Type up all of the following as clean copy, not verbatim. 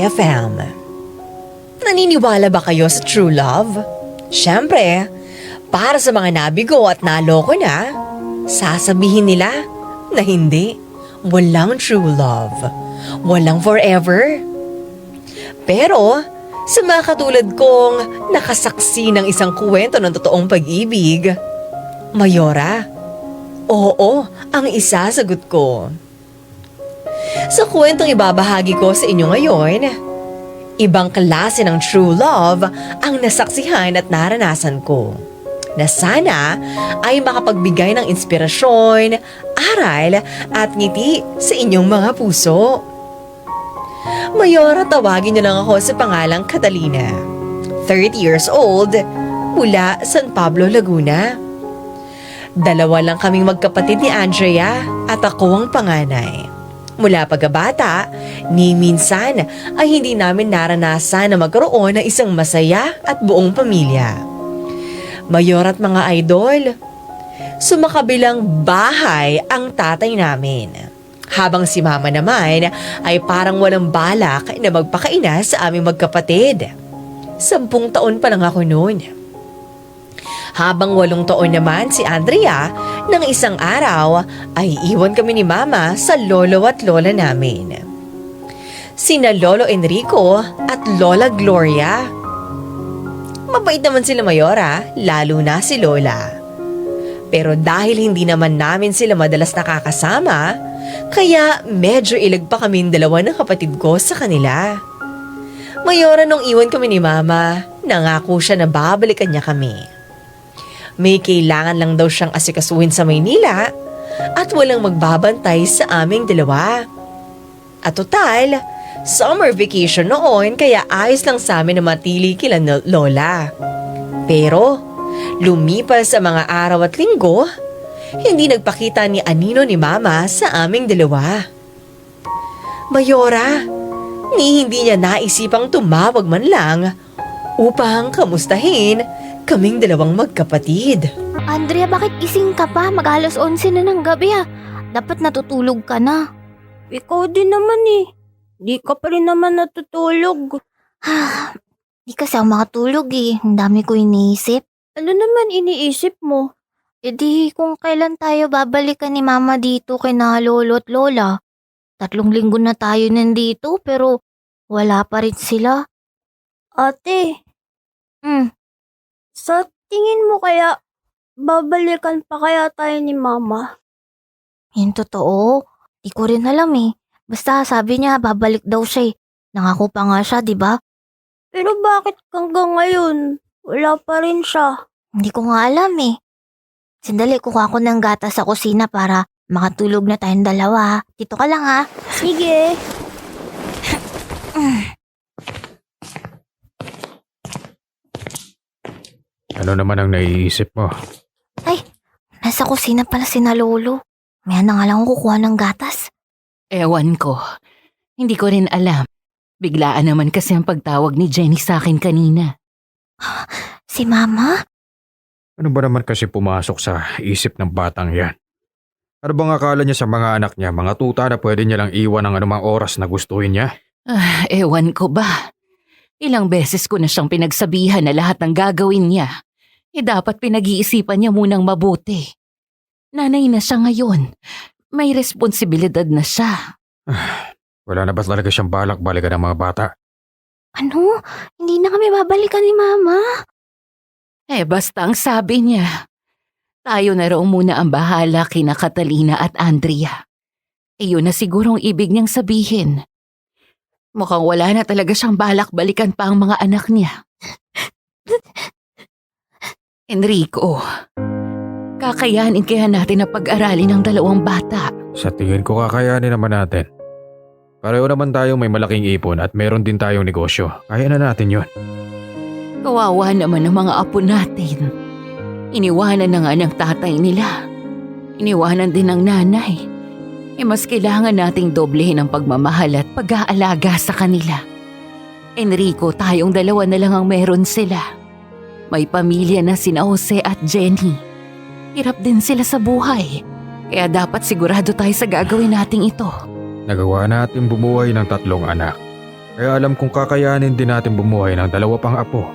FM. Naniniwala ba kayo sa true love? Siyempre, para sa mga nabigo at naloko na, sasabihin nila na hindi. Walang true love. Walang forever. Pero, sa mga katulad kong nakasaksi ng isang kwento ng totoong pag-ibig, Mayora, oo, ang isasagot ko. Sa kwentong ibabahagi ko sa inyo ngayon, ibang klase ng true love ang nasaksihan at naranasan ko, na sana ay makapagbigay ng inspirasyon, aral at ngiti sa inyong mga puso. Mayora, tawagin niyo lang ako sa pangalang Catalina, 30 years old, mula San Pablo, Laguna. Dalawa lang kaming magkapatid ni Andrea at ako ang panganay. Mula pagkabata, ni minsan ay hindi namin naranasan na magkaroon ng isang masaya at buong pamilya. Mayor at mga idol, sumakabilang bahay ang tatay namin. Habang si mama naman ay parang walang balak na magpakaina sa aming magkapatid. 10 taon pa lang ako noon. Habang 8 taon naman si Andrea, nang isang araw ay iwan kami ni Mama sa lolo at lola namin. Sina Lolo Enrico at Lola Gloria. Mabait naman sila Mayora, lalo na si Lola. Pero dahil hindi naman namin sila madalas nakakasama, kaya medyo ilag pa kaming dalawa ng kapatid ko sa kanila. Mayora, nung iwan kami ni Mama, nangako siya na babalikan niya kami. May kailangan lang daw siyang asikasuhin sa Maynila at walang magbabantay sa aming dalawa. At total, summer vacation noon kaya ayos lang sa amin na matili kila Lola. Pero, lumipas sa mga araw at linggo, hindi nagpakita ni Anino ni Mama sa aming dalawa. Mayora, hindi niya naisipang tumawag man lang upang kamustahin kaming dalawang magkapatid. Andrea, bakit gising ka pa? Mag-alas 11 na ng gabi Dapat natutulog ka na. Ikaw din naman Di ka pa rin naman natutulog. Di kasi ako makatulog Ang dami ko iniisip. Ano naman iniisip mo? E di kung kailan tayo babalikan ni Mama dito kay na Lolo at Lola. 3 linggo na tayo nandito pero wala pa rin sila. Ate, sa tingin mo kaya babalikan pa kaya tayo ni Mama? Yung totoo, di ko rin alam Basta sabi niya babalik daw siya Nangako pa nga siya, di ba? Pero bakit hanggang ngayon wala pa rin siya? Hindi ko nga alam Sandali, kukuha ko ng gatas sa kusina para makatulog na tayong dalawa. Dito ka lang Sige. Ano naman ang naiisip mo? Ay, nasa kusina pala sina Lolo. Maya na nga lang ako kukuha ng gatas. Ewan ko. Hindi ko rin alam. Biglaan naman kasi ang pagtawag ni Jenny sa akin kanina. Si Mama? Ano ba naman kasi pumasok sa isip ng batang yan? Ano bang akala niya sa mga anak niya, mga tuta na pwede niya lang iwan ng anumang oras na gustuhin niya? Ewan ko ba? Ilang beses ko na siyang pinagsabihan na lahat ng gagawin niya. Dapat pinag-iisipan niya munang mabuti. Nanay na siya ngayon. May responsibilidad na siya. Wala na ba talaga siyang balak-balikan ng mga bata? Ano? Hindi na kami babalikan ni Mama? Basta ang sabi niya. Tayo na raw muna ang bahala kina Catalina at Andrea. Iyon na sigurong ibig niyang sabihin. Mukhang wala na talaga siyang balak-balikan pa ang mga anak niya. Enrico, kakayanin kaya natin na pag-aralin ng 2 bata. Sa tingin ko kakayanin naman natin. Pareho naman tayo may malaking ipon at meron din tayong negosyo. Kaya na natin yun. Kawawa naman ang mga apo natin. Iniwanan na nga ng tatay nila. Iniwanan din ng nanay. Mas kailangan nating doblehin ang pagmamahal at pag-aalaga sa kanila. Enrico, tayong 2 na lang ang meron sila. May pamilya na sina Jose at Jenny. Hirap din sila sa buhay. Kaya dapat sigurado tayo sa gagawin nating ito. Nagawa natin bumuhay ng 3 anak. Kaya alam kong kakayanin din natin bumuhay ng 2 pang apo.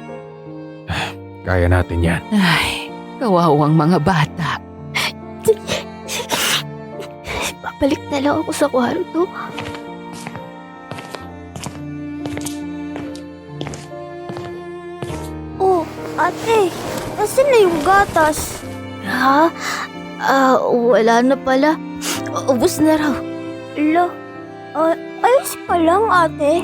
Kaya natin yan. Ay, kawawang mga bata. Babalik na lang ako sa kwarto. Oh, ate, nasan na yung gatas? Ha? Wala na pala. Ubus na raw. Lo, ayos pa lang ate.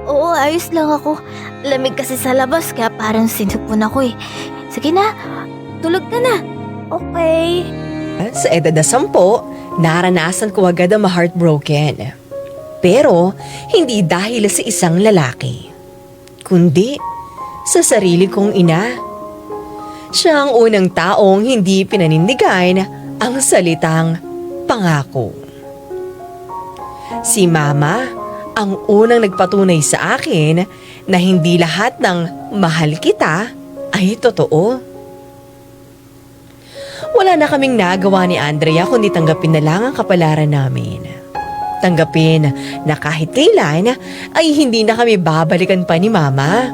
Oo, ayos lang ako. Lamig kasi sa labas kaya parang sinupon ako eh. Sige na, tulog ka na. Okay. Sa edad na 10, naranasan ko agad ang ma-heartbroken. Pero hindi dahil sa isang lalaki, kundi sa sarili kong ina. Siya ang unang taong hindi pinanindigan ang salitang pangako. Si Mama ang unang nagpatunay sa akin na hindi lahat ng mahal kita ay totoo. Wala na kaming nagawa ni Andrea kundi tanggapin na lang ang kapalaran namin. Tanggapin na kahit kailan ay hindi na kami babalikan pa ni Mama.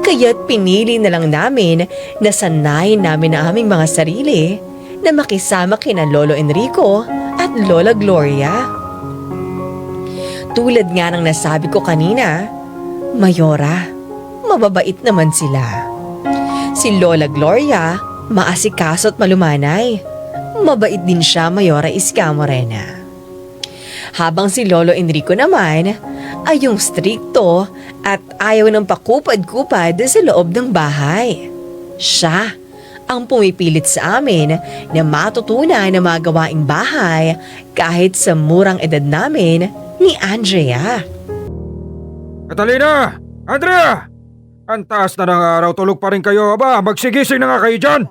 Kaya't pinili na lang namin na sanayin namin ang aming mga sarili na makisama kina Lolo Enrico at Lola Gloria. Tulad nga ng nasabi ko kanina, Mayora, mababait naman sila. Si Lola Gloria, maasikaso at malumanay. Mabait din siya, Mayora Iska Morena. Habang si Lolo Enrico naman ay yung strikto at ayaw ng pakupad-kupad sa loob ng bahay. Siya ang pumipilit sa amin na matutunan na magawaing bahay kahit sa murang edad namin ni Andrea. Catalina! Andrea! Ang taas na ng araw, tulog pa rin kayo. Aba, magsigising na nga kayo dyan!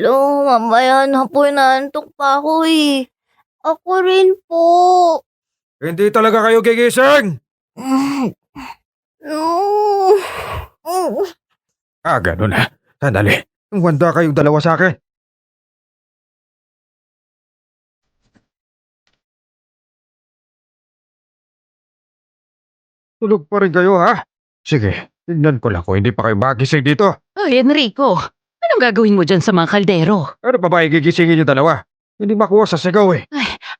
Lo, mamaya na po, inaantok pa ako eh. Ako rin po. Hindi talaga kayo gigising! Ganun na. Sandali. Wanda kayong dalawa sa akin. Tulog pa rin kayo, ha? Sige, tignan ko lang kung hindi pa kayo magising dito. Ay, Enrico, anong gagawin mo dyan sa mga kaldero? Ano pa ba gigisingin yung dalawa? Hindi makuha sa sigaw eh.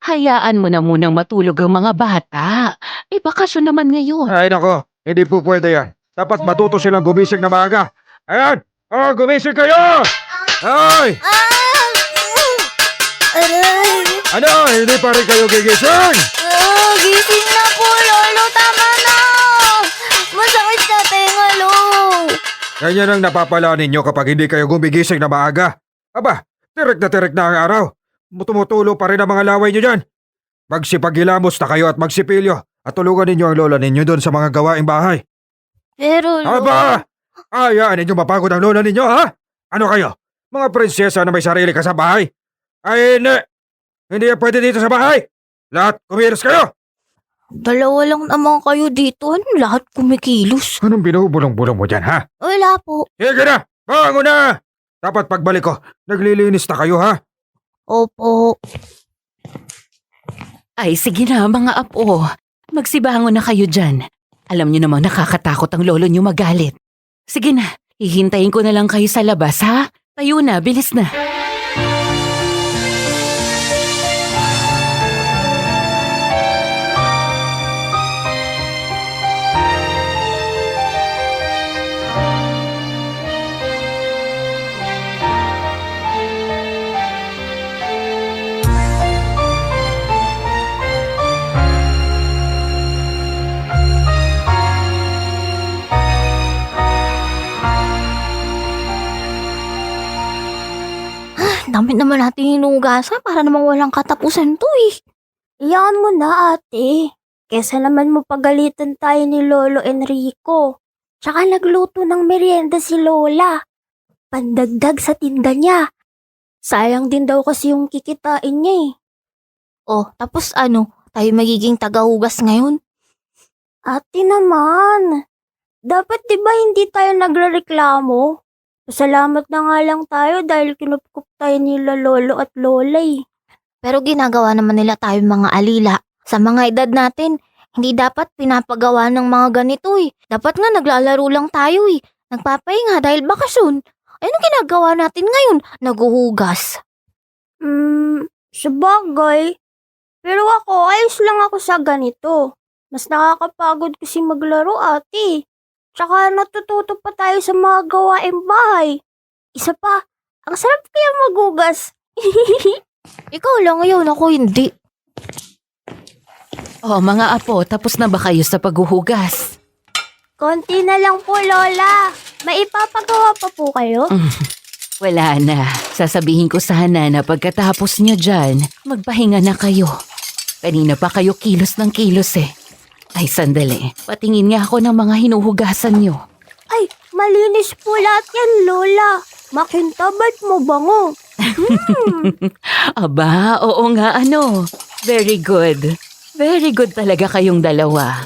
Hayaan mo na munang matulog ang mga bata. Bakasyon naman ngayon. Ay nako, hindi po pwede yan. Dapat matuto silang gumising na maaga. Ayan! Oh, gumising kayo! Ay! Aray! Ano? Hindi pa rin kayo gigising? Gising na po, Lolo. Tama na! Masakit na tenga, Lo. Ganyan ang napapala ninyo kapag hindi kayo gumigising na maaga. Aba, tirik na ang araw. Tumutulo pa rin ang mga laway nyo dyan. Magsipagilamos na kayo at magsipilyo at tulungan ninyo ang lola ninyo doon sa mga gawaing bahay. Pero, Lo... Aba! Hayaan ninyo mapagod ang lola ninyo, ha? Ano kayo? Mga prinsesa na may sarili ka sa bahay? Ay, hindi! Hindi yan pwede dito sa bahay! Lahat, kumilos kayo! Dalawa lang naman kayo dito. Ano lahat kumikilos? Anong binubulong-bulong mo dyan, ha? Wala po. Sige na! Bango na! Dapat pagbalik ko, naglilinis na kayo, ha? Opo. Ay, sige na mga apo. Magsibangon na kayo dyan. Alam niyo namang nakakatakot ang lolo niyo magalit. Sige na, hihintayin ko na lang kayo sa labas, ha? Tayo na, bilis na. Dami naman natin hinugasan para namang walang katapusan to eh. Iyan mo na ate. Kesa naman mo pagalitan tayo ni Lolo Enrico. Tsaka nagluto ng merienda si Lola. Pandagdag sa tinda niya. Sayang din daw kasi yung kikitain niya eh. Oh, tapos ano? Tayo magiging tagahugas ngayon? Ate naman. Dapat di ba hindi tayo nagrereklamo? Pasalamat na nga lang tayo dahil kinupkup tayo nila Lolo at Lola eh. Pero ginagawa naman nila tayo mga alila. Sa mga edad natin, hindi dapat pinapagawa ng mga ganito eh. Dapat nga naglalaro lang tayo eh. Nagpapahinga dahil bakasyon. Ano ginagawa natin ngayon? Naguhugas. Sabagay. Pero ako, ayos lang ako sa ganito. Mas nakakapagod kasi maglaro, ate. Tsaka natututo pa tayo sa mga gawaing bahay. Isa pa, ang sarap kaya magugas. Ikaw lang ngayon, ako hindi. Oh, mga apo, tapos na ba kayo sa paghuhugas? Konti na lang po, Lola. May ipapagawa pa po kayo? Wala na. Sasabihin ko sana na pagkatapos nyo dyan, magpahinga na kayo. Kanina pa kayo kilos ng kilos eh. Ay, sandali. Patingin nga ako ng mga hinuhugasan nyo. Ay, malinis po lahat yan, Lola. Makintabad mo bango. Aba, oo nga ano. Very good. Very good talaga kayong dalawa.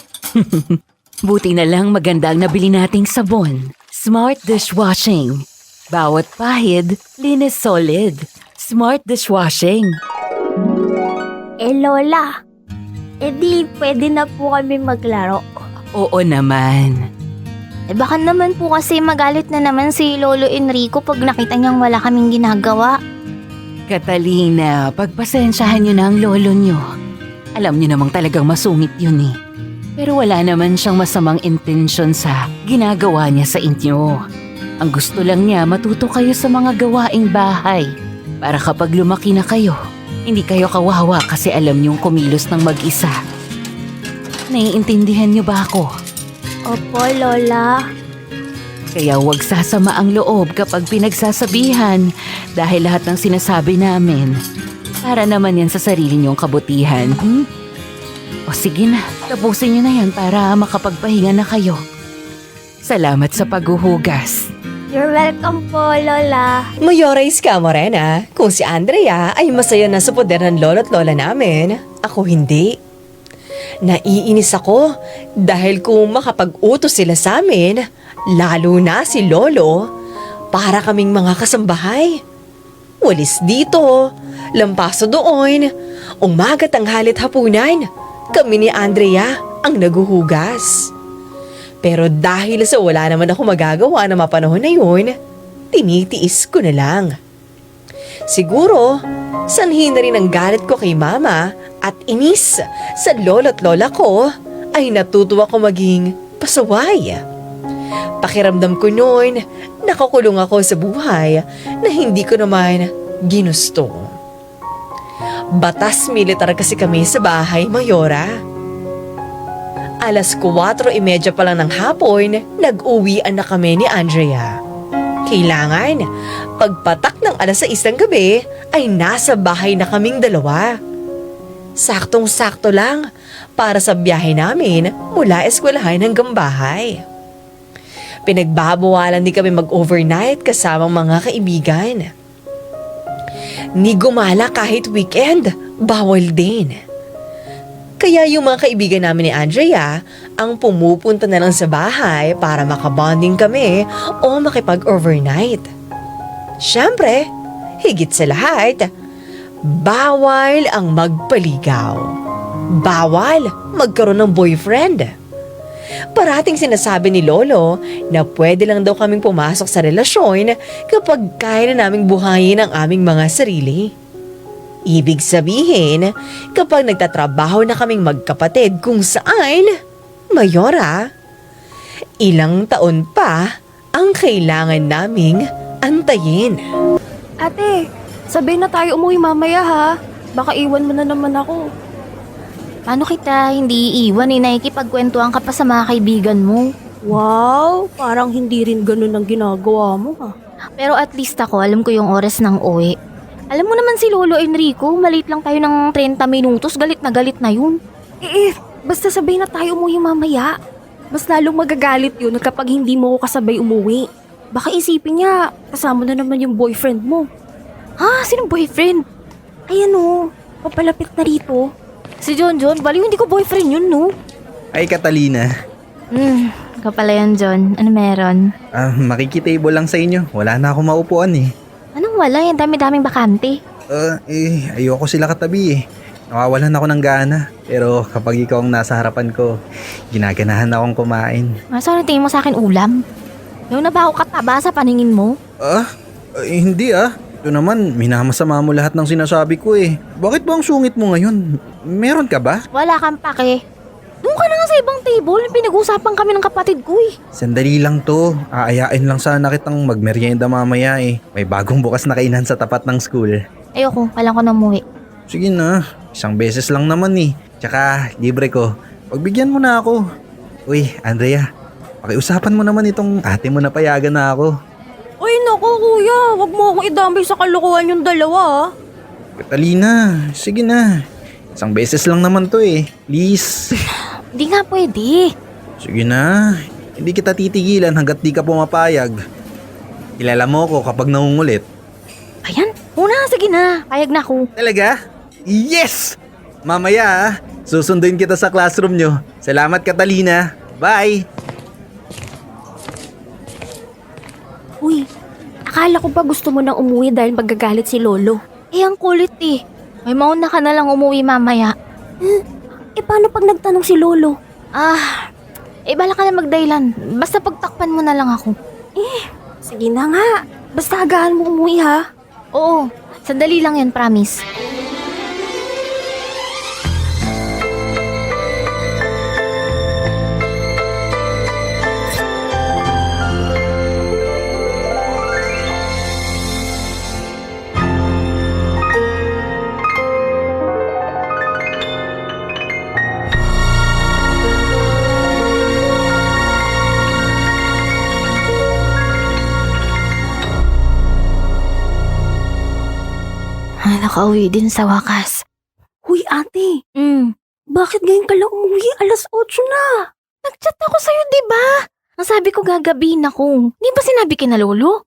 Buti na lang maganda ang nabili nating sabon. Smart dishwashing. Bawat pahid, linis solid. Smart dishwashing. Lola, di pwede na po kami maglaro. Oo naman. Baka naman po kasi magalit na naman si Lolo Enrico pag nakita niyang wala kaming ginagawa. Catalina, pagpasensyahan niyo na ang lolo niyo. Alam niyo namang talagang masungit yun eh. Pero wala naman siyang masamang intensyon sa ginagawa niya sa inyo. Ang gusto lang niya matuto kayo sa mga gawaing bahay. Para kapag lumaki na kayo, hindi kayo kawawa kasi alam niyong kumilos ng mag-isa. Naiintindihan niyo ba ako? Opo, Lola. Kaya huwag sasama ang loob kapag pinagsasabihan dahil lahat ng sinasabi namin para naman yan sa sarili niyong kabutihan. O sige na, tapusin niyo na yan para makapagpahinga na kayo. Salamat sa paghuhugas. You're welcome po, Lola. Mayores ka, Morena. Kung si Andrea ay masaya na sa poder ng lolo't lola namin, ako hindi. Naiinis ako dahil kung makapag-utos sila sa amin, lalo na si Lolo, para kaming mga kasambahay. Walis dito, lampaso doon, umaga tanghalit hapunan, kami ni Andrea ang naguhugas. Pero dahil sa wala naman ako magagawa na mapanahon na yun, tinitiis ko na lang. Siguro, sanhin na rin ang galit ko kay Mama at inis sa lolo't lola ko ay natutuwa ko maging pasaway. Pakiramdam ko noon, nakakulong ako sa buhay na hindi ko naman ginusto. Batas militar kasi kami sa bahay, Mayora. 4:30 pa lang ng hapon, nag-uwian na kami ni Andrea. Kailangan, pagpatak ng 6:00 ng gabi, ay nasa bahay na kaming dalawa. Saktong-sakto lang para sa biyahe namin mula eskwelahan hanggang bahay. Pinagbabawalan din kami mag-overnight kasamang mga kaibigan. Ni gumala kahit weekend, bawal din. Kaya yung mga kaibigan namin ni Andrea ang pumupunta na lang sa bahay para makabonding kami o makipag-overnight. Siyempre, higit sa lahat, bawal ang magpaligaw. Bawal magkaroon ng boyfriend. Parating sinasabi ni Lolo na pwede lang daw kaming pumasok sa relasyon kapag kaya na naming buhayin ang aming mga sarili. Ibig sabihin, kapag nagtatrabaho na kaming magkapatid kung saan, Mayora, ilang taon pa ang kailangan naming antayin. Ate, sabay na tayo umuwi mamaya ha. Baka iwan mo na naman ako. Paano kita hindi iiwan eh, nakikipagkwentuhan ka pa sa mga kaibigan mo? Wow, parang hindi rin ganun ang ginagawa mo ha. Pero at least ako, alam ko yung oras ng uwi. Alam mo naman si Lolo Enrico, maliit lang tayo ng 30 minutos, galit na yun. Basta sabay na tayo umuwi mamaya. Mas lalong magagalit yun kapag hindi mo ko kasabay umuwi. Baka isipin niya, kasama na naman yung boyfriend mo. Ha? Sinong boyfriend? Ay ano, papalapit na rito. Si John, baliw hindi ko boyfriend yun, no? Ay, Catalina. Kapala yan, John. Ano meron? Makikitable lang sa inyo. Wala na ako maupuan eh. Anong wala? Yan dami-daming bakante. Ayoko sila katabi eh. Nawawalan ako ng gana. Pero kapag ikaw ang nasa harapan ko, ginaganahan akong kumain. Saan tingin mo sa akin ulam? Yung na ba ako kataba sa paningin mo? Hindi ah. Ito naman, minamasama mo lahat ng sinasabi ko eh. Bakit ba ang sungit mo ngayon? Meron ka ba? Wala kang pake. Doon ka na nga sa ibang table. Pinag-usapan kami ng kapatid ko eh. Sandali lang to. Aayain lang sana kitang magmeryenda mamaya eh. May bagong bukas na kainan sa tapat ng school. Ayoko, kailangan ko na umuwi. Sige na, isang beses lang naman eh. Tsaka, libre ko. Pagbigyan mo na ako. Uy, Andrea, pakiusapan mo naman itong ate mo na payagan na ako. Ay naku kuya, wag mo akong idamay sa kalokohan yung dalawa. Catalina, sige na. Isang beses lang naman to eh. Please. Hindi nga pwede. Sige na. Hindi kita titigilan hanggat di ka pumapayag. Kilala mo ko kapag nangungulit. Ayan, sige na. Payag na ako. Talaga? Yes! Mamaya ah, susunduin kita sa classroom nyo. Salamat Catalina. Bye! Uy, akala ko pa gusto mo nang umuwi dahil magagalit si Lolo. Ang kulit eh. May mauna ka na lang umuwi mamaya. Paano pag nagtanong si Lolo? Bala ka na magdahilan. Basta pagtakpan mo na lang ako. Sige na nga, basta agahan mo umuwi ha. Oo, sandali lang yan, promise. Nakauwi din sa wakas. Huy ate, Mm. bakit ngayon ka lang umuwi? 8:00 na. Nag-chat ako sa'yo, di ba? Ang sabi ko gagabihin ako. Di ba sinabi kina Lolo?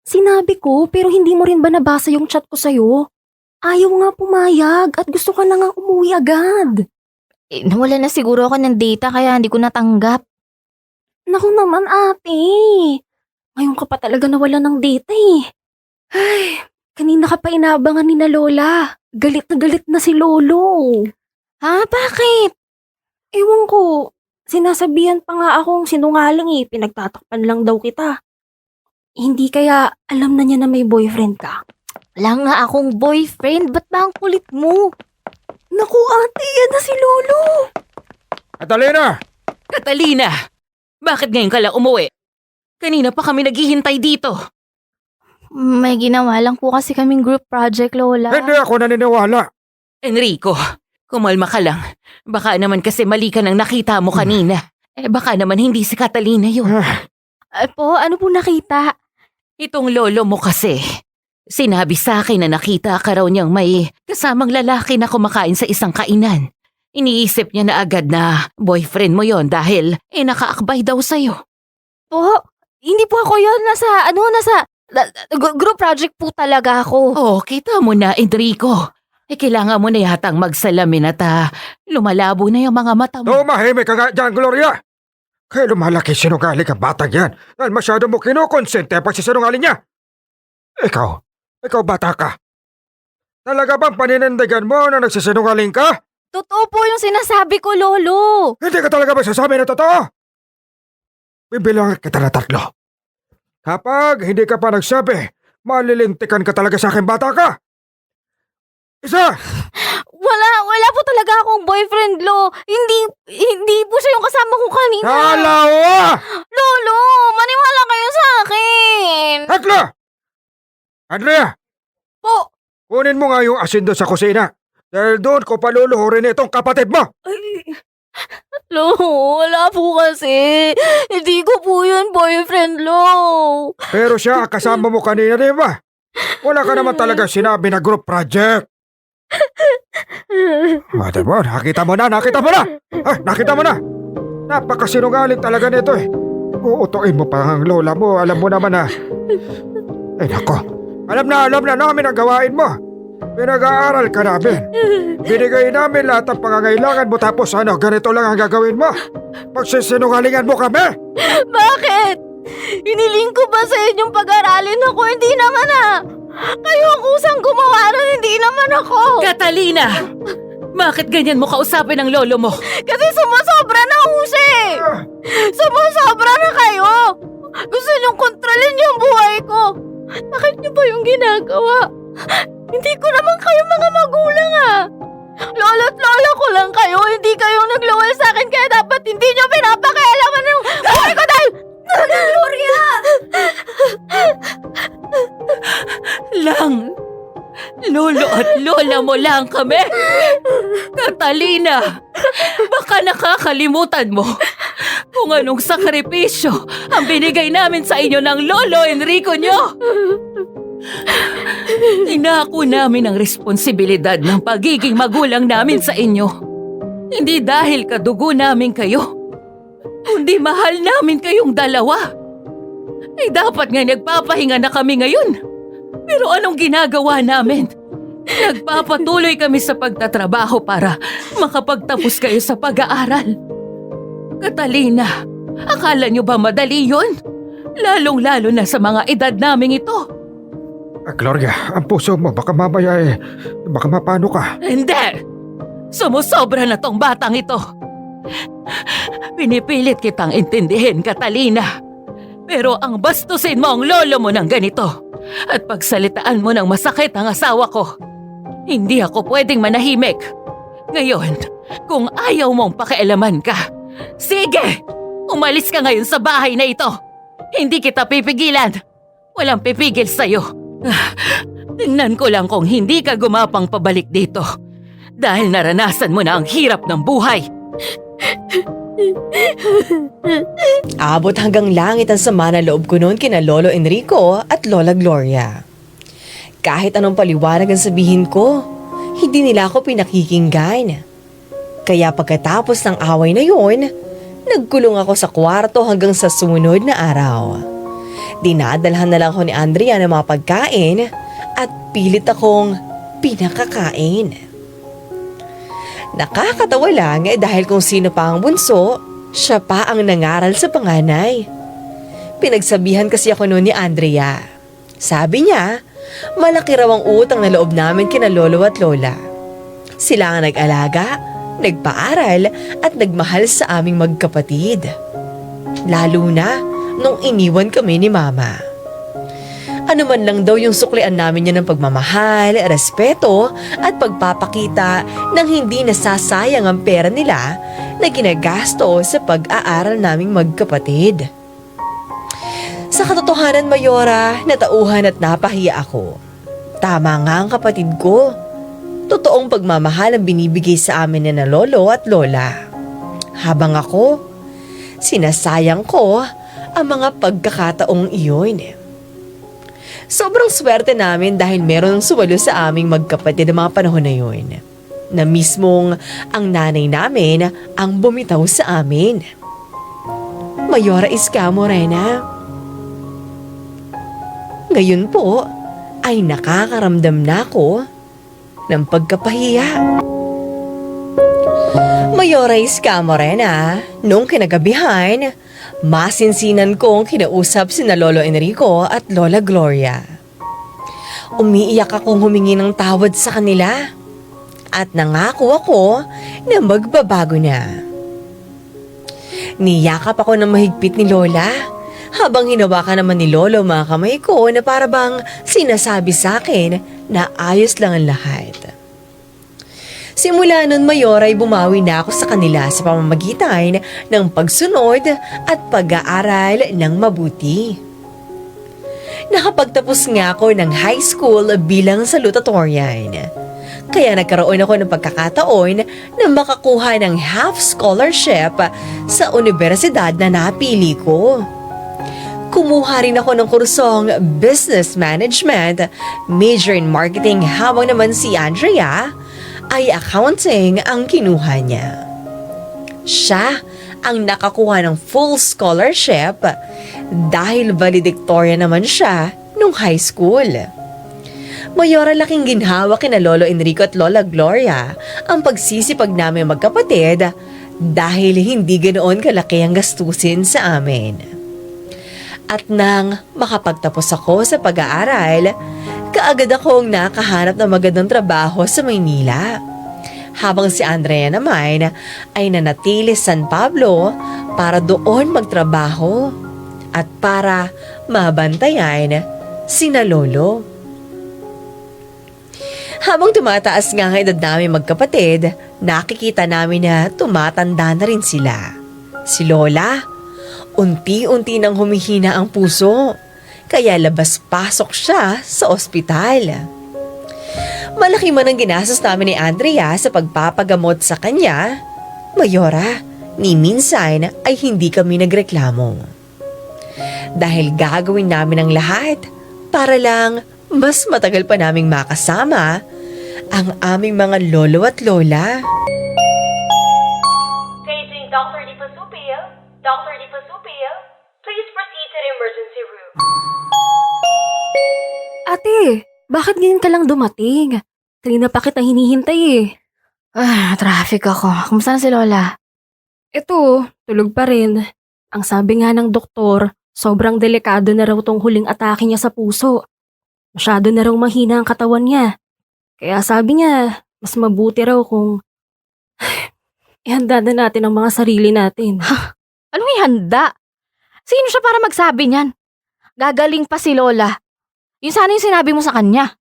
Sinabi ko pero hindi mo rin ba nabasa yung chat ko sa'yo? Ayaw nga pumayag at gusto ka na nga umuwi agad. Nawala na siguro ako ng data kaya hindi ko natanggap. Naku naman ate, ngayon ka pa talaga nawala ng data eh. Ay, kanina ka pa inaabangan ni na Lola. Galit na si Lolo. Bakit? Ewan ko, sinasabihan pa nga akong sinungaling eh, pinagtatakpan lang daw kita. Hindi kaya alam na niya na may boyfriend ka? Wala nga akong boyfriend. Ba't ba ang kulit mo? Naku ate, yan na si Lolo. Catalina! Catalina! Bakit ngayon ka lang umuwi? Kanina pa kami naghihintay dito. May ginawa lang po kasi kaming group project, Lola. Hindi ako naniniwala. Enrico, kumalma ka lang. Baka naman kasi mali ka nang nakita mo kanina. Baka naman hindi si Catalina yun. Ano po nakita? Itong lolo mo kasi. Sinabi sa akin na nakita ka raw niyang may kasamang lalaki na kumakain sa isang kainan. Iniisip niya na agad na boyfriend mo yon dahil nakaakbay daw sa'yo. Po, hindi po ako yun. Nasa group project po talaga ako. Oh, kita mo na, Enrico. Kailangan mo na yatang magsalamin at lumalabo na yung mga mata mo. Tumahimik ka nga dyan, Gloria! Kaya lumalaki sinungaling ang batang yan dahil masyado mo kinukonsente ang pagsisinungaling niya. Ikaw bata ka. Talaga bang paninindigan mo na nagsisinungaling ka? Totoo po yung sinasabi ko, Lolo. Hindi ka talaga magsasabi na totoo? Bibilangan kita na 3. Kapag hindi ka pa nagsabi, malilintikan ka talaga sa akin, bata ka. 1! Wala po talaga akong boyfriend, Lo. Hindi po siya yung kasama ko kanina. Dalawa! Lolo, maniwala kayo sa akin. 3! Andrea! Po. Kunin mo nga yung asin doon sa kusina. Dahil doon ko paluluhurin itong kapatid mo. Lo, wala po kasi. Hindi ko po yun boyfriend, Lo. Pero siya ang kasama mo kanina, di ba? Wala ka naman talaga sinabi na group project. Mata mo, nakita mo na. Nakita mo na. Napakasinungaling talaga nito eh. Uutuin mo pa ang lola mo. Alam mo naman na. Nako. Alam na namin ang gawain mo. Pinag-aaral ka namin. Binigay namin lahat ng pangangailangan mo tapos ganito lang ang gagawin mo. Pagsisinungalingan mo kami. Bakit? Hiniling ko ba sa inyong pag-aralin ako? Hindi naman Kayo ang kusang gumawa nun, hindi naman ako. Catalina! Bakit ganyan mo kausapin ang lolo mo? Kasi sumusobra na ho siya eh. Sumusobra na kayo. Gusto niyong kontrolin yung buhay ko. Bakit niyo ba yung ginagawa? Hindi ko naman kayo mga magulang ah. Lolo't lola ko lang kayo. Hindi kayong naglawal sa akin kaya dapat hindi niyo pinapakialaman ng buhay ko dahil... Gloria! Lang! Lolo at lola mo lang kami! Catalina! Baka nakakalimutan mo kung anong sakripisyo ang binigay namin sa inyo ng lolo Enrico nyo! Inako namin ang responsibilidad ng pagiging magulang namin sa inyo. Hindi dahil kadugo namin kayo, kundi mahal namin kayong dalawa. Dapat nga nagpapahinga na kami ngayon. Pero anong ginagawa namin? Nagpapatuloy kami sa pagtatrabaho para makapagtapos kayo sa pag-aaral. Catalina, akala niyo ba madali yon? Lalong-lalo na sa mga edad naming ito. Gloria, ang puso mo, baka mamaya baka mapano ka. Hindi! Sumusobra na tong batang ito. Pinipilit kitang intindihin, Catalina. Pero ang bastusin mo ang lolo mo ng ganito at pagsalitaan mo ng masakit ang asawa ko, hindi ako pwedeng manahimik. Ngayon, kung ayaw mong pakialaman ka, sige! Umalis ka ngayon sa bahay na ito. Hindi kita pipigilan. Walang pipigil sa'yo. Tingnan ko lang kung hindi ka gumapang pabalik dito dahil naranasan mo na ang hirap ng buhay. Abot hanggang langit ang sama na loob ko noon kina Lolo Enrico at Lola Gloria. Kahit anong paliwanag ang sabihin ko, hindi nila ako pinakikinggan. Kaya pagkatapos ng away na yun, nagkulong ako sa kwarto hanggang sa sumunod na araw. Dinadalhan na lang ako ni Andrea ng mga pagkain at pilit akong pinakakain. Nakakatawa lang dahil kung sino pa ang bunso, siya pa ang nangaral sa panganay. Pinagsabihan kasi ako noon ni Andrea. Sabi niya, malaki raw ang utang na loob namin kina lolo at lola. Sila ang nag-alaga, nagpaaral at nagmahal sa aming magkapatid. Lalo na nung iniwan kami ni mama. Ano man lang daw yung suklian namin niya ng pagmamahal, respeto at pagpapakita nang hindi nasasayang ang pera nila na ginagasto sa pag-aaral naming magkapatid. Sa katotohanan, Mayora, natauhan at napahiya ako. Tama nga ang kapatid ko. Totoong pagmamahal ang binibigay sa amin na lolo at lola. Habang ako, sinasayang ko ang mga pagkakataong iyon. Sobrang swerte namin dahil meron ng suwalo sa aming magkapatid ng mga panahon na yun. Na mismong ang nanay namin ang bumitaw sa amin. Mayora Iska Morena. Ngayon po ay nakakaramdam na ako ng pagkapahiya. Mayora Iska Morena, nung kinagabihan, masinsinan kong kinausap sina Lolo Enrico at Lola Gloria. Umiiyak akong humingi ng tawad sa kanila at nangako ako na magbabago na. Niyakap ako ng mahigpit ni Lola habang hinawakan naman ni Lolo mga kamay ko na para bang sinasabi sa akin na ayos lang ang lahat. Simula nun, Mayora, ay bumawi na ako sa kanila sa pamamagitan ng pagsunod at pag-aaral ng mabuti. Nakapagtapos nga ako ng high school bilang salutatorian. Kaya nagkaroon ako ng pagkakataon na makakuha ng half scholarship sa universidad na napili ko. Kumuha rin ako ng kursong Business Management, major in marketing habang naman si Andrea ay accounting ang kinuha niya. Siya ang nakakuha ng full scholarship dahil valedictorian naman siya nung high school. Mayora, laking ginhawa kina Lolo Enrico at Lola Gloria ang pagsisipag namin magkapatid dahil hindi ganoon kalaki ang gastusin sa amin. At nang makapagtapos ako sa pag-aaral, kaagad akong nakahanap ng magandang trabaho sa Maynila. Habang si Andrea naman ay nanatili sa San Pablo para doon magtrabaho at para mabantayan sina Lolo. Habang tumataas nga ang edad namin magkapatid, nakikita namin na tumatanda na rin sila. Si Lola, unti-unti nang humihina ang puso, kaya labas-pasok siya sa ospital. Malaki man ang ginastos namin ni Andrea sa pagpapagamot sa kanya, Mayora, ni minsan ay hindi kami nagreklamo. Dahil gagawin namin ang lahat para lang mas matagal pa naming makasama ang aming mga lolo at lola. Paging Dr. Di Pasupil. Dr. Di Pasupil, please proceed to the emergency room. Ate, bakit ganyan ka lang dumating? Kanina pa kita hinihintay eh. Traffic ako. Kumusta na si Lola? Ito, tulog pa rin. Ang sabi nga ng doktor, sobrang delikado na raw tong huling atake niya sa puso. Masyado na raw mahina ang katawan niya. Kaya sabi niya, mas mabuti raw kung ihanda na natin ang mga sarili natin. Anong ihanda? Sino siya para magsabi niyan? Gagaling pa si Lola. Yun sana yung sinabi mo sa kanya.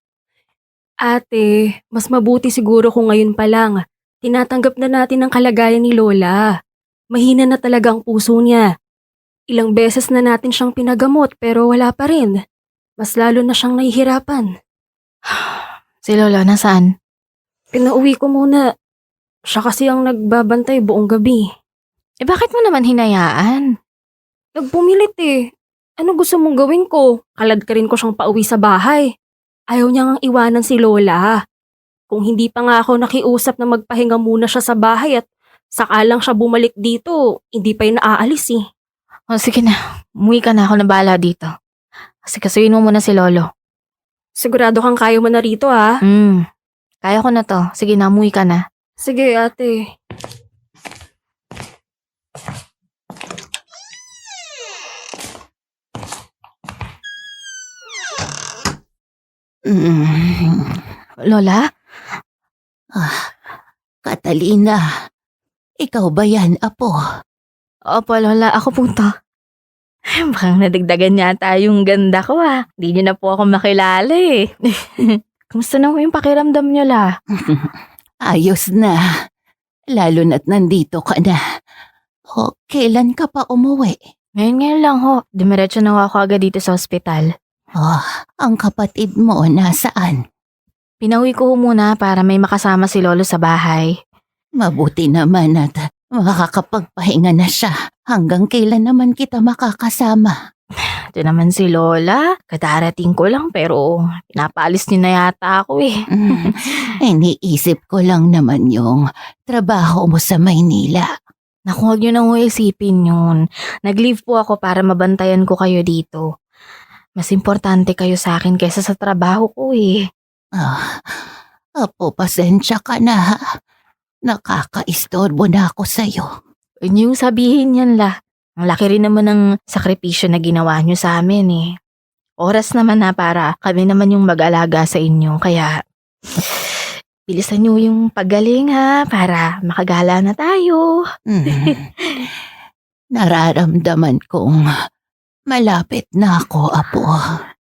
Ate, mas mabuti siguro kung ngayon pa lang. Tinatanggap na natin ang kalagayan ni Lola. Mahina na talaga ang puso niya. Ilang beses na natin siyang pinagamot pero wala pa rin. Mas lalo na siyang nahihirapan. Si Lola, nasaan? Pinauwi ko muna. Siya kasi ang nagbabantay buong gabi. Bakit mo naman hinayaan? Nagpumilit eh. Ano gusto mong gawin ko? Kalad ka rin ko siyang pauwi sa bahay. Ayaw niya ngang iwanan si Lola. Kung hindi pa nga ako nakiusap na magpahinga muna siya sa bahay at saka lang siya bumalik dito, hindi pa yun naaalis eh. Sige na, umuwi ka na, ako na bahala dito. Kasi kasuyin mo muna si Lolo. Sigurado kang kaya mo na rito ha? Kaya ko na to. Sige na, umuwi ka na. Sige ate. Lola? Catalina, ikaw ba yan, apo? Opo, Lola. Ako po to. Baka nadagdagan yata yung ganda ko Hindi niyo na po ako makilala eh. Kumusta na po yung pakiramdam niyo, La? Ayos na. Lalo na't nandito ka na. O, kailan ka pa umuwi? Ngayon lang ho. Dumiretso na ako agad dito sa ospital. Oh, ang kapatid mo nasaan? Pinauwi ko ho muna para may makasama si Lolo sa bahay. Mabuti naman at makakapagpahinga na siya. Hanggang kailan naman kita makakasama? Ito naman si Lola. Kadarating ko lang pero pinapaalis niyo na yata ako eh. Iniisip ko lang naman yung trabaho mo sa Maynila. Naku, huwag niyo nang isipin yun. Nag-leave po ako para mabantayan ko kayo dito. Mas importante kayo sa akin kaysa sa trabaho ko eh. Apo, pasensya ka na ha. Nakakaistorbo na ako sa'yo. Huwag niyong sabihin yan La. Ang laki rin naman ng sakripisyo na ginawa niyo sa amin eh. Oras naman para kami naman yung mag-alaga sa inyo. Kaya bilisan niyo yung paggaling ha para makagala na tayo. Nararamdaman kong malapit na ako, apo.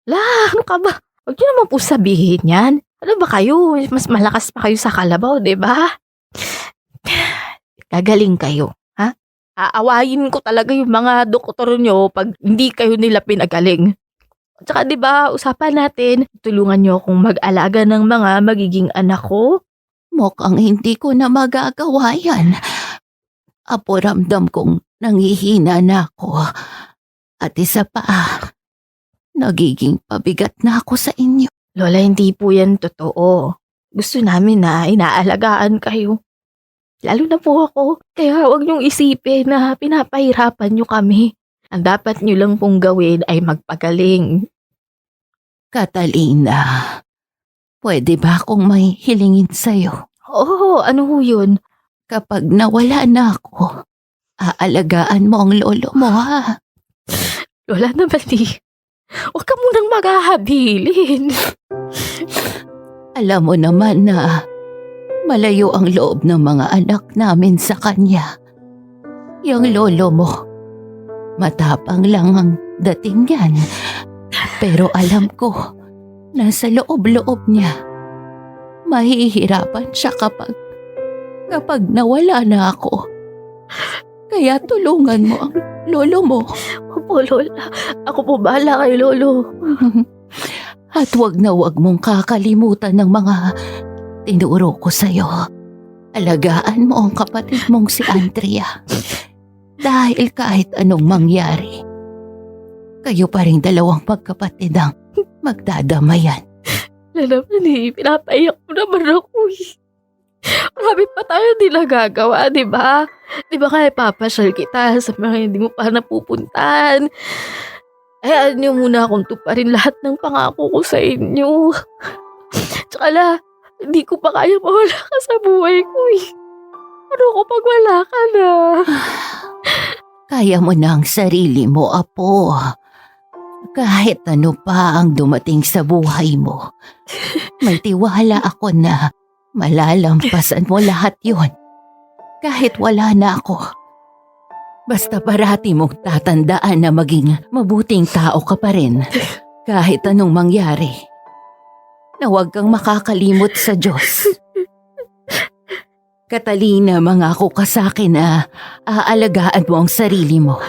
La, ano ka ba? Huwag niyo naman po sabihin yan. Ano ba kayo? Mas malakas pa kayo sa kalabaw, di ba? Gagaling kayo, ha? Aawayin ko talaga yung mga doktor nyo pag hindi kayo nila pinagaling. Tsaka di ba, usapan natin, tulungan nyo akong mag-alaga ng mga magiging anak ko. Mukhang hindi ko na magagawa yan. Apo, ramdam kong nangihina na ako. At isa pa, nagiging pabigat na ako sa inyo. Lola, hindi po yan totoo. Gusto namin na inaalagaan kayo. Lalo na po ako. Kaya huwag niyong isipin na pinapahirapan niyo kami. Ang dapat niyo lang pong gawin ay magpagaling. Catalina, pwede ba akong may hilingin sa'yo? Oo, ano ho yun? Kapag nawala na ako, aalagaan mo ang lolo mo ha. Lola naman Huwag ka munang maghahabilin. Alam mo naman na malayo ang loob ng mga anak namin sa kanya. Yung lolo mo, matapang lang ang dating niyan. Pero alam ko, nasa loob-loob niya, mahihirapan siya kapag nawala na ako. Kaya tulungan mo ang lolo mo. Opo, Lola. Ako po bahala kay Lolo. At wag na wag mong kakalimutan ng mga tinuro ko sa'yo. Alagaan mo ang kapatid mong si Andrea. Dahil kahit anong mangyari, kayo pa rin dalawang magkapatid ang magdadamayan. Naman pinapaiyak mo naman ako eh. Marami pa tayo di nagagawa, di ba? Di ba kaya papasyal kita sa mga hindi mo pa napupuntahan? Hayaan niyo muna akong tuparin lahat ng pangako ko sa inyo. Tsaka hindi ko pa kaya mawala ka sa buhay ko eh. Ano ko pag wala ka na? Kaya mo na ang sarili mo, apo. Kahit ano pa ang dumating sa buhay mo, may tiwala ako na malalampasan mo lahat yon. Kahit wala na ako. Basta parati mong tatandaan na maging mabuting tao ka pa rin. Kahit anong mangyari. Na huwag kang makakalimot sa Diyos. Catalina, mangako ka sa akin na aalagaan mo ang sarili mo.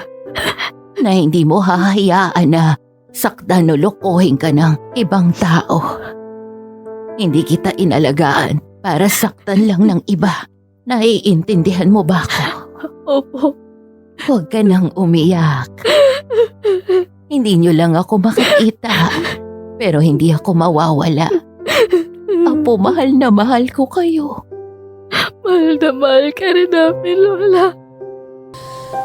Na hindi mo hahayaan na saktan o lokohin ka ng ibang tao. Hindi kita inalagaan para saktan lang ng iba. Naiintindihan mo ba ako? Opo. Huwag ka nang umiyak. Hindi niyo lang ako makikita. Pero hindi ako mawawala. Apo, mahal na mahal ko kayo. Mahal na mahal ka rin namin, Lola.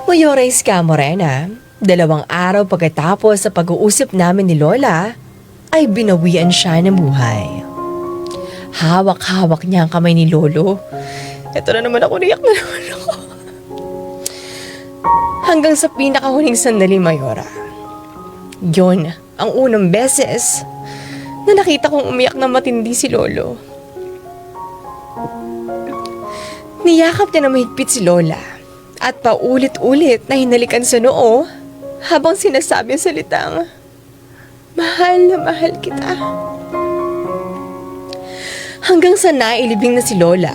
Mayores Camorena, 2 araw pagkatapos sa pag-uusap namin ni Lola, ay binawian siya ng buhay. Hawak-hawak niya ang kamay ni Lolo. Ito na naman ako, niyak na naman ako. Hanggang sa pinakahuling sandali, Mayora. Yun ang unang beses na nakita kong umiyak na matindi si Lolo. Niyakap niya na mahigpit si Lola at paulit-ulit na hinalikan sa noo habang sinasabi ang salitang, "Mahal na mahal kita." Hanggang sa nailibing na si Lola,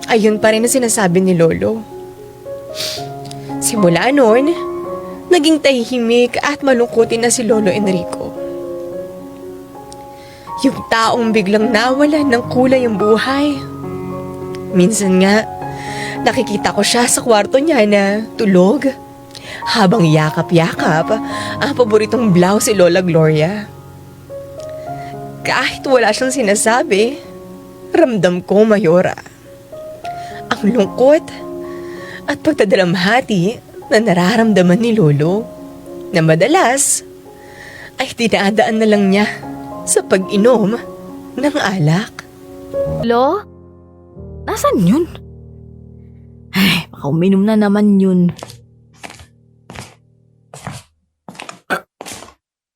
ayun pa rin ang sinasabi ni Lolo. Simula noon, naging tahimik at malungkutin na si Lolo Enrico. Yung taong biglang nawalan ng kulay ang buhay. Minsan nga, nakikita ko siya sa kwarto niya na tulog habang yakap-yakap ang paboritong blouse si Lola Gloria. Kahit wala siyang sinasabi, ramdam ko, Mayora, ang lungkot at pagdadalamhati na nararamdaman ni Lolo na madalas ay dinadaan na lang niya sa pag-inom ng alak. Lo? Nasaan yun? Ay, baka uminom na naman yun.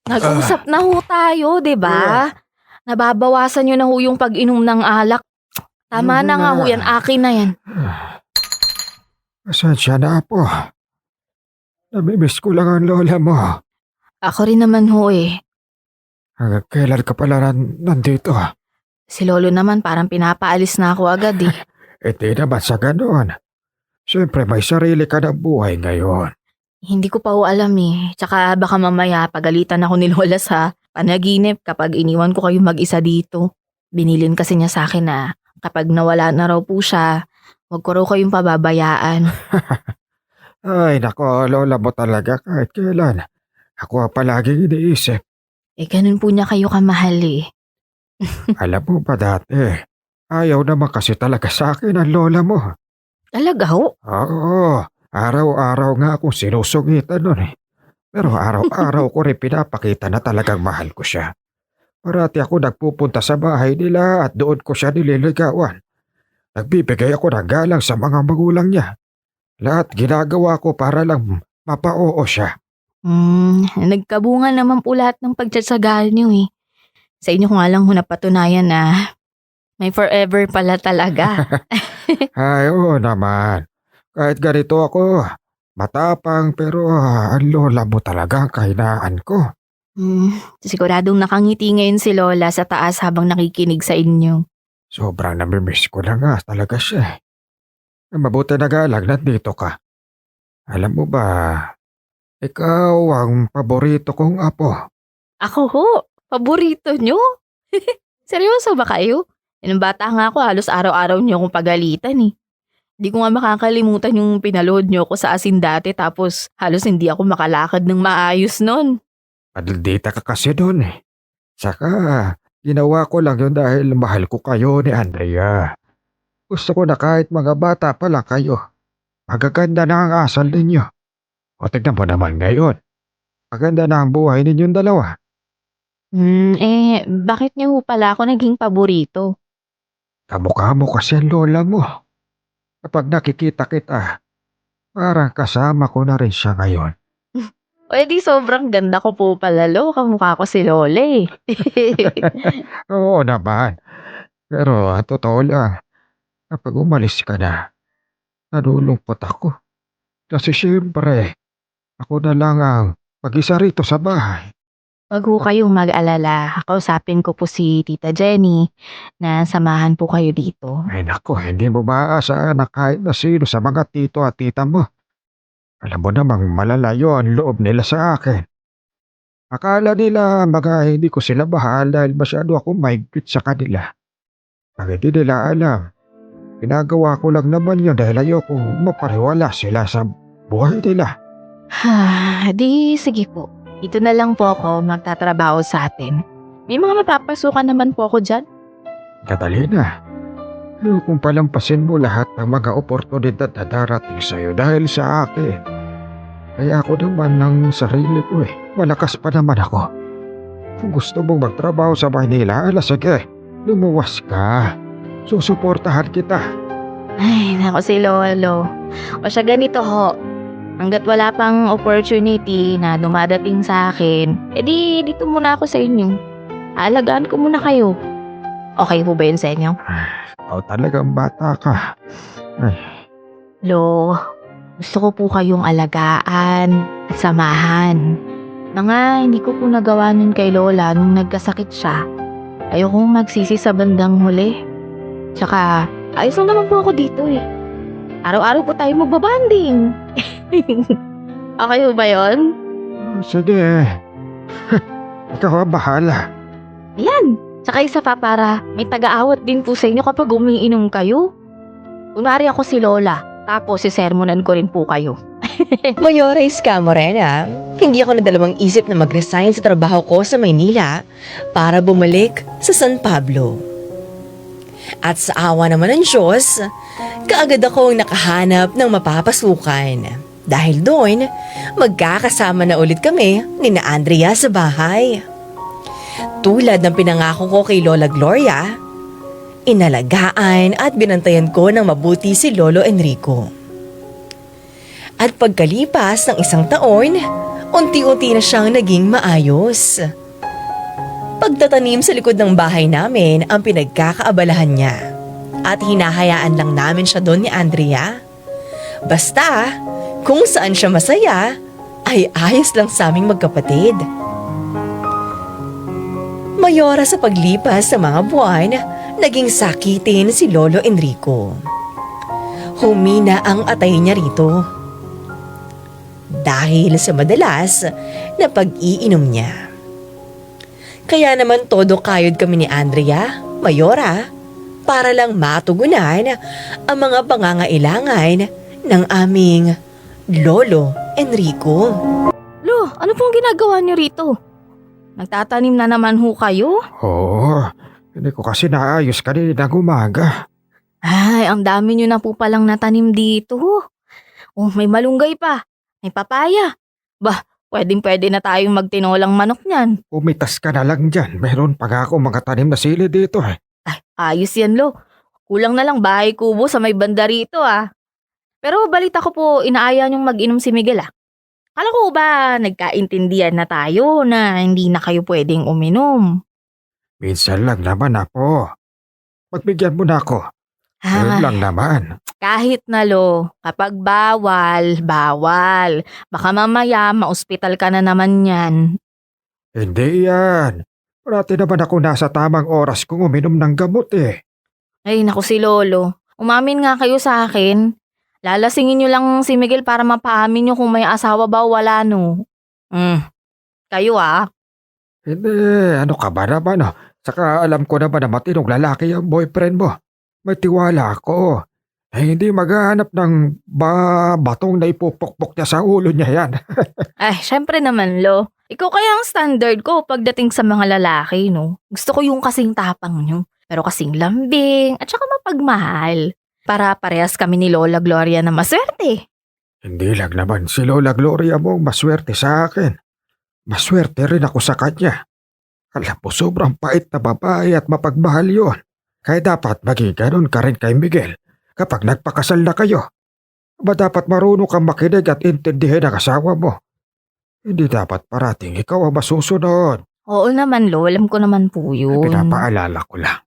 Nag-usap na ho tayo, di ba? Nababawasan nyo na ho yung pag-inom ng alak. Tama na nga ho yan, akin na yan. Pasensya na po. Namimiss ko lang ang lola mo. Ako rin naman ho eh. Hanggang kailan ka pala nandito? Si Lolo naman parang pinapaalis na ako agad eh. Hindi naman sa ganoon. Siyempre may sarili ka ng buhay ngayon. Hindi ko pa ho alam eh. Tsaka baka mamaya pagalitan ako ni Lola sa panaginip kapag iniwan ko kayo mag-isa dito. Binilin kasi niya sa akin na kapag nawala na raw po siya, huwag ko raw kayong pababayaan. Ay nako, lola mo talaga kahit kailan. Ako ang palaging iniisip. Eh ganun po niya kayo kamahal eh. Alam mo ba dati, ayaw naman kasi talaga sa akin ang lola mo. Talaga ho? Oo, araw-araw nga akong sinusungitan nun eh. Pero araw-araw ko rin pinapakita na talagang mahal ko siya. Parati ako nagpupunta sa bahay nila at doon ko siya nililigawan. Nagbibigay ako ng galang sa mga magulang niya. Lahat ginagawa ko para lang mapa-oo siya. Nagkabunga naman po lahat ng pagtsatsagaan niyo eh. Sa inyo ko nga lang ho napatunayan na may forever pala talaga. Ay, oo naman. Kahit ganito ako, matapang pero ang lola mo talaga ang kahinaan ko. Siguradong nakangiti ngayon si Lola sa taas habang nakikinig sa inyo. Sobrang namimiss ko na nga talaga siya. Mabuti na nga lang nandito ka. Alam mo ba, ikaw ang paborito kong apo. Ako ho, paborito nyo? Seryoso ba kayo? Nung bata nga ako, halos araw-araw niyo akong pagalitan eh. Di ko nga makakalimutan yung pinalood niyo ako sa asin dati tapos halos hindi ako makalakad ng maayos nun. Padaldita ka kasi doon eh. Saka, ginawa ko lang yun dahil mahal ko kayo ni Andrea. Gusto ko na kahit mga bata pa lang kayo. Magaganda na ang asal ninyo. O tignan mo naman ngayon. Maganda na ang buhay ninyong dalawa. Bakit niyo ho pala ako naging paborito? Kamukha mo kasi ang lola mo. Kapag nakikita kita, parang kasama ko na rin siya ngayon. O edi sobrang ganda ko po pala lo, kamukha ko si Lola eh. Oo naman. Pero totoo lang, kapag umalis ka na, nalulungkot ako. Kasi siyempre, ako na lang ang mag-isa rito sa bahay. Wag ho kayong mag-alala. Kausapin ko po si Tita Jenny na samahan po kayo dito. Ay nako, hindi mo maaasahan na kahit na sino sa mga tito at tita mo. Alam mo namang malalayo ang loob nila sa akin. Akala nila mga hindi ko sila mahal dahil masyado ako mahigpit sa kanila. Pag hindi nila alam, ginagawa ko lang naman yun dahil ayoko mapariwala sila sa buhay nila. Di sige po. Dito na lang po ako magtatrabaho sa atin. May mga mapapasukan naman po ako dyan. Catalina, kung palampasin mo lahat ng mga oportunidad na darating sa'yo dahil sa akin. Kaya ako naman ng sarili ko eh. Malakas pa naman ako. Kung gusto mong magtrabaho sa Maynila, sige, lumuwas ka. Susuportahan kita. Ay, nako si Lolo. O siya ganito ho. Hanggat wala pang opportunity na dumadating sa akin, edi dito muna ako sa inyo. Aalagaan ko muna kayo. Okay po ba yun sa inyo? Ikaw talagang bata ka. Ay, Lo, gusto ko po kayong alagaan at samahan. Mga hindi ko po nagawa nun kay Lola nung nagkasakit siya. Ayokong magsisi sa bandang huli. Tsaka, ayos lang naman po ako dito eh. Araw-araw po tayo magbabanding. Okay po ba yun? sige. Ikaw ang bahala. Ayan. Tsaka isa pa para may taga-awat din po sa inyo kapag umiinom kayo. Kunwari ako si Lola, tapos sisermonan ko rin po kayo. Mayora Iska Morena, hindi ako nadalawang isip na mag-resign sa trabaho ko sa Maynila para bumalik sa San Pablo. At sa awa naman ng Diyos, kaagad akong nakahanap ng mapapasukan. Dahil doon, magkakasama na ulit kami ni na Andrea sa bahay. Tulad ng pinangako ko kay Lola Gloria, inalagaan at binantayan ko ng mabuti si Lolo Enrico. At pagkalipas ng 1 taon, unti-unti na siyang naging maayos. Pagtatanim sa likod ng bahay namin ang pinagkakaabalahan niya at hinahayaan lang namin siya doon ni Andrea. Basta, kung saan siya masaya, ay ayos lang sa aming magkapatid. Mayora sa paglipas sa mga buwan, naging sakitin si Lolo Enrico. Humina ang atay niya rito. Dahil sa madalas na pag-iinom niya. Kaya naman todo kayod kami ni Andrea, Mayora, para lang matugunan ang mga pangangailangan ng aming Lolo Enrico. Lo, ano pong ginagawa niyo rito? Nagtatanim na naman ho kayo? Oo, hindi ko kasi naayos kanina ng umaga. Ay, ang dami niyo na po palang natanim dito. Oh, may malunggay pa. May papaya. Bah, pwedeng-pwede na tayong magtinolang manok niyan. Umitas ka na lang dyan. Meron pa nga ako mga tanim na sili dito eh. Ayos yan, Lo. Kulang na lang bahay kubo sa may banda rito, ah. Pero balita ko po, inaaya niyong mag-inom si Miguel, ah. Kala ko ba nagkaintindihan na tayo na hindi na kayo pwedeng uminom? Minsan lang naman, Apo. Pagbigyan mo na ako. Yun Ah, lang naman. kahit na lo, kapag bawal, bawal. Baka mamaya maospital ka na naman yan. Hindi yan. Parati naman ako nasa tamang oras kung uminom ng gamot eh. Ay, naku si Lolo. Umamin nga kayo sa akin. Lalasingin nyo lang si Miguel para mapaamin nyo kung may asawa ba o wala no. Kayo Hindi, ano ka ba naman? Saka alam ko naman na matinong lalaki ang boyfriend mo. May tiwala ako. Hindi maghahanap ng batong na ipupukpok niya sa ulo niya yan. Ay, syempre naman lo. Ikaw kaya ang standard ko pagdating sa mga lalaki no. Gusto ko yung kasing tapang nyo. Pero kasing lambing at saka mapagmahal. Para parehas kami ni Lola Gloria na maswerte. Hindi lang naman si Lola Gloria mo maswerte sa akin. Maswerte rin ako sa kanya. Alam mo, sobrang pait na babae at mapagmahal yun. Kaya dapat maging ganun ka rin kay Miguel kapag nagpakasal na kayo. Ba dapat marunong kang makinig at intindihin ang asawa mo. Hindi dapat parating ikaw ang masusunod. Oo naman lo, alam ko naman po yun. Pinapaalala ko lang.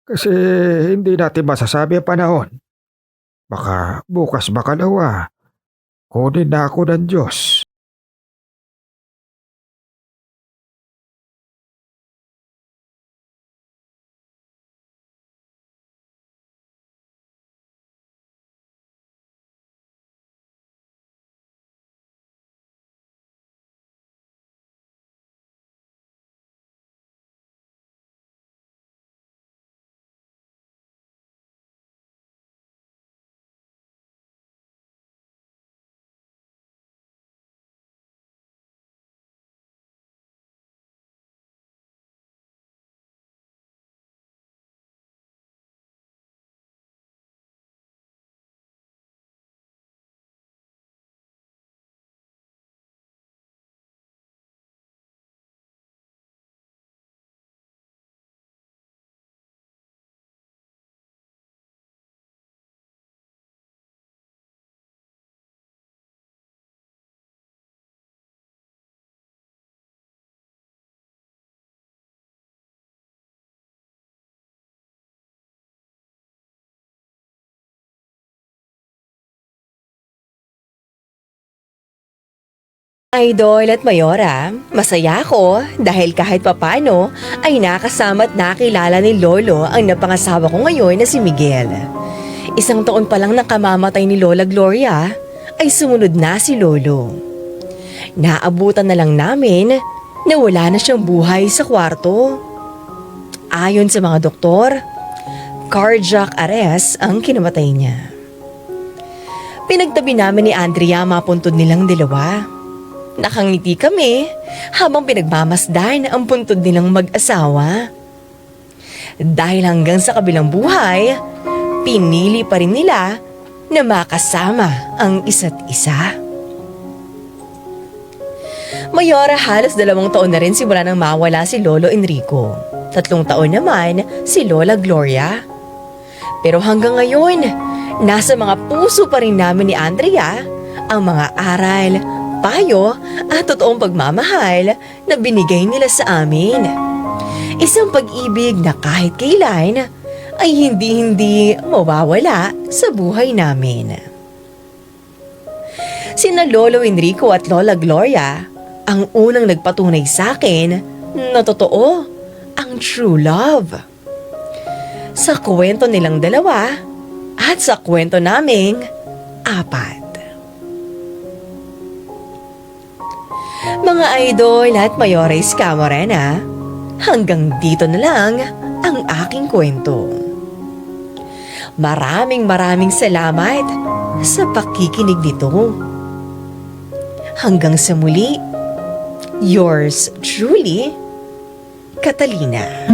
Kasi hindi natin masasabi ang panahon. Baka bukas bakalawa, kunin na ako ng Diyos. Idol at Mayora, masaya ako dahil kahit papano ay nakasama at nakilala ni Lolo ang napangasawa ko ngayon na si Miguel. 1 taon pa lang nang kamamatay ni Lola Gloria ay sumunod na si Lolo. Naabutan na lang namin na wala na siyang buhay sa kwarto. Ayon sa mga doktor, cardiac arrest ang kinamatay niya. Pinagtabi namin ni Andrea mapuntod nilang dalawa. Nakangiti kami habang pinagmamasdan ang puntod nilang mag-asawa. Dahil hanggang sa kabilang buhay, pinili pa rin nila na makasama ang isa't isa. Mayora, halos 2 taon na rin simula nang mawala si Lolo Enrico. 3 taon naman si Lola Gloria. Pero hanggang ngayon, nasa mga puso pa rin namin ni Andrea ang mga aral, payo at totoong pagmamahal na binigay nila sa amin. Isang pag-ibig na kahit kailan ay hindi mawawala sa buhay namin. Sina Lolo Enrico at Lola Gloria ang unang nagpatunay sa akin na totoo ang true love. Sa kwento nilang dalawa at sa kwento naming 4. Mga idol at Mayores Camorena, hanggang dito na lang ang aking kwento. Maraming salamat sa pakikinig nito. Hanggang sa muli, yours truly, Catalina.